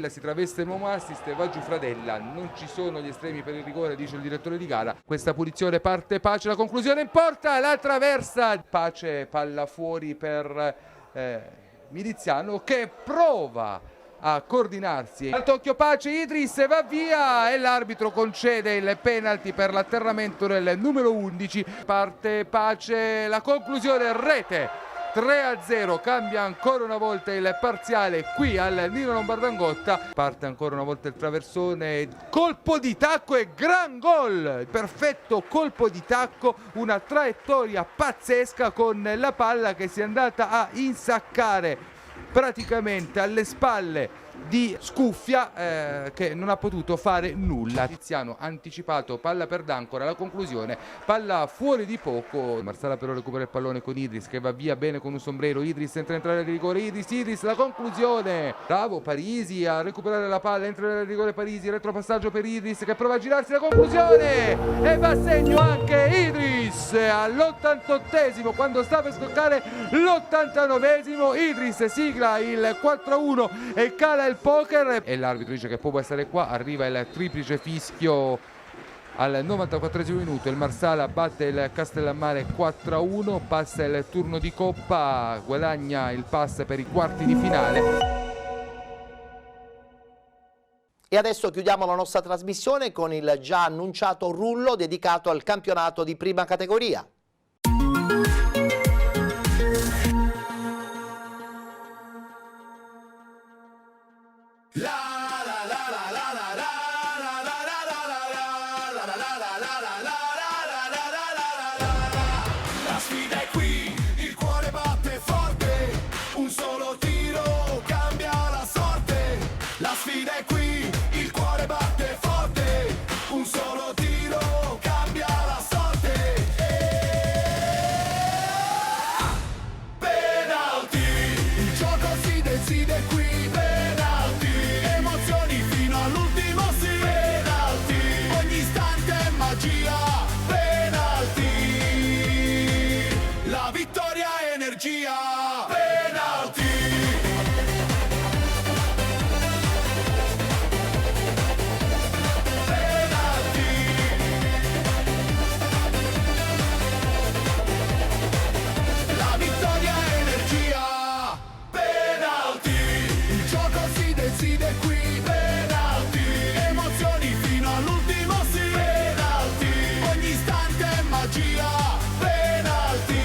si traveste l'uomo assist e va giù Fradella, non ci sono gli estremi per il rigore, dice il direttore di gara. Questa punizione, parte Pace, la conclusione in porta, la traversa Pace, palla fuori per Miliziano che prova a coordinarsi. Al tocchio Pace, Idris va via e l'arbitro concede il penalty per l'atterramento del numero 11. Parte Pace, la conclusione, rete 3-0, cambia ancora una volta il parziale qui al Nino Lombardangotta. Parte ancora una volta il traversone, colpo di tacco e gran gol, perfetto colpo di tacco, una traiettoria pazzesca con la palla che si è andata a insaccare praticamente alle spalle di Scuffia che non ha potuto fare nulla. Tiziano anticipato, palla per D'Ancora, la conclusione, palla fuori di poco. Marsala però recupera il pallone con Idris che va via bene con un sombrero. Idris entra in area di rigore, Idris, la conclusione. Bravo Parisi a recuperare la palla, entra in area di rigore Parisi, retropassaggio per Idris che prova a girarsi, la conclusione e va a segno anche Idris all'88esimo quando sta per scoccare l'89esimo. Idris sigla il 4-1 e cala il poker e l'arbitro dice che può essere qua. Arriva il triplice fischio al 94esimo minuto, il Marsala batte il Castellammare 4-1, passa il turno di Coppa, guadagna il pass per i quarti di finale. E adesso chiudiamo la nostra trasmissione con il già annunciato rullo dedicato al campionato di prima categoria. La sfida è qui, il cuore batte forte, un solo tiro cambia la sorte. La sfida è qui, il cuore batte forte, un solo tiro cambia la sorte. Penalty, il gioco si decide qui. Penalty, emozioni fino all'ultimo sì. Penalty, ogni istante è magia. Penalty, la vittoria è energia. Penalty. La vittoria è energia. Penalty, il gioco si decide qui. Penalty, emozioni fino all'ultimo sì. Penalty, ogni istante è magia. Penalty,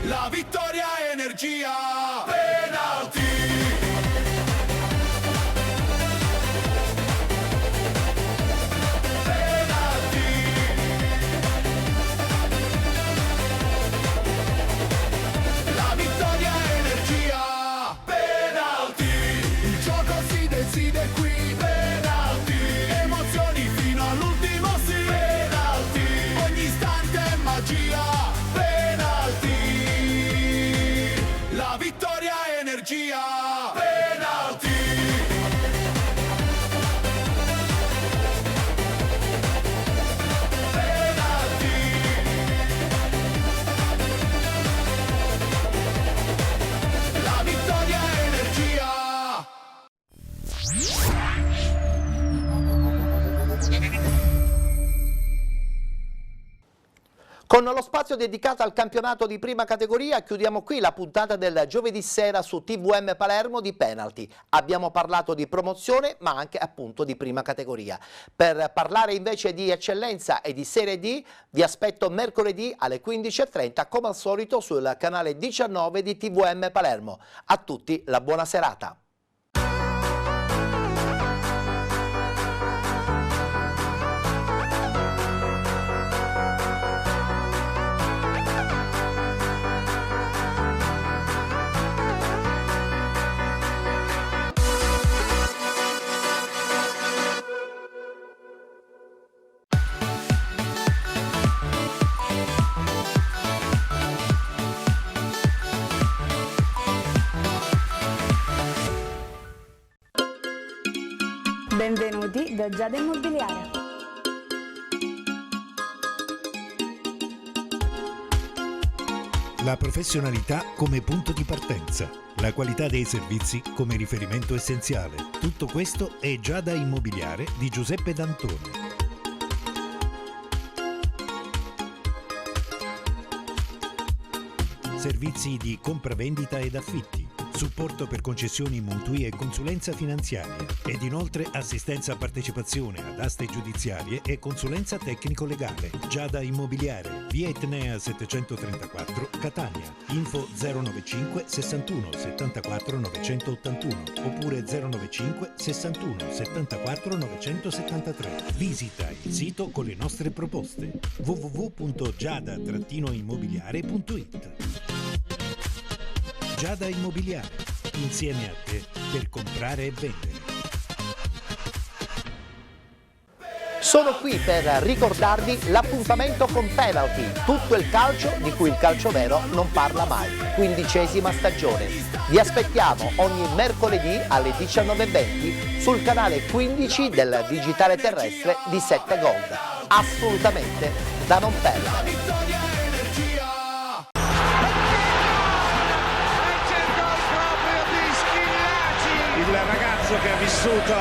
la vittoria è energia. Penalty. La vittoria è energia. Penalty, il gioco si decide qui. Penalty, emozioni fino all'ultimo sì. Penalty, ogni istante è magia. Penalty, la vittoria è energia. Penalty. La vittoria è energia. Con lo spazio dedicato al campionato di prima categoria chiudiamo qui la puntata del giovedì sera su TVM Palermo di Penalty. Abbiamo parlato di promozione ma anche appunto di prima categoria. Per parlare invece di eccellenza e di Serie D vi aspetto mercoledì alle 15:30 come al solito sul canale 19 di TVM Palermo. A tutti la buona serata. Benvenuti da Giada Immobiliare. La professionalità come punto di partenza, la qualità dei servizi come riferimento essenziale. Tutto questo è Giada Immobiliare di Giuseppe D'Antoni. Servizi di compravendita ed affitti, supporto per concessioni mutui e consulenza finanziaria ed inoltre assistenza a partecipazione ad aste giudiziarie e consulenza tecnico-legale. Giada Immobiliare, via Etnea 734, Catania. Info 095 61 74 981 oppure 095 61 74 973. Visita il sito con le nostre proposte www.giada-immobiliare.it. Giada Immobiliare, insieme a te per comprare e vendere. Sono qui per ricordarvi l'appuntamento con Penalty, tutto il calcio di cui il calcio vero non parla mai. 15ª stagione. Vi aspettiamo ogni mercoledì alle 19:20 sul canale 15 del digitale terrestre di 7 Gold. Assolutamente da non perdere. ragazzo che ha vissuto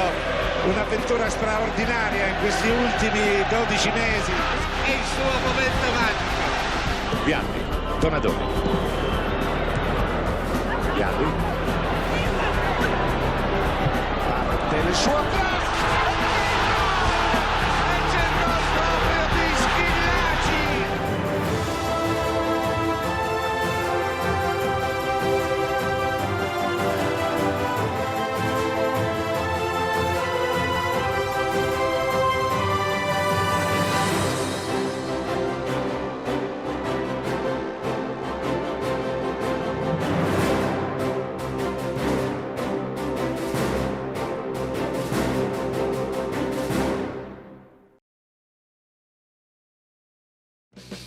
un'avventura straordinaria in questi ultimi 12 mesi. È il suo momento magico. Bianchi, Donadoni. Bianchi. Parte il suo gol. E c'è il gol proprio di Schillaci.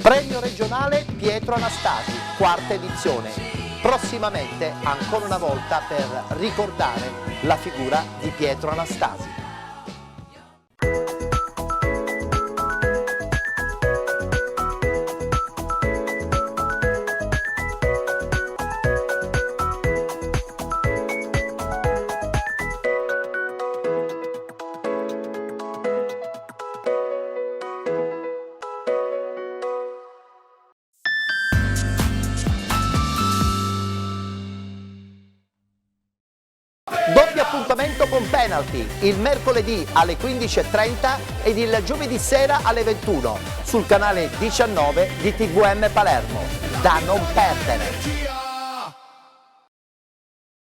Premio regionale Pietro Anastasi, quarta edizione. Prossimamente, ancora una volta, per ricordare la figura di Pietro Anastasi. Doppio appuntamento con penalty, il mercoledì alle 15:30 ed il giovedì sera alle 21 sul canale 19 di TVM Palermo. Da non perdere!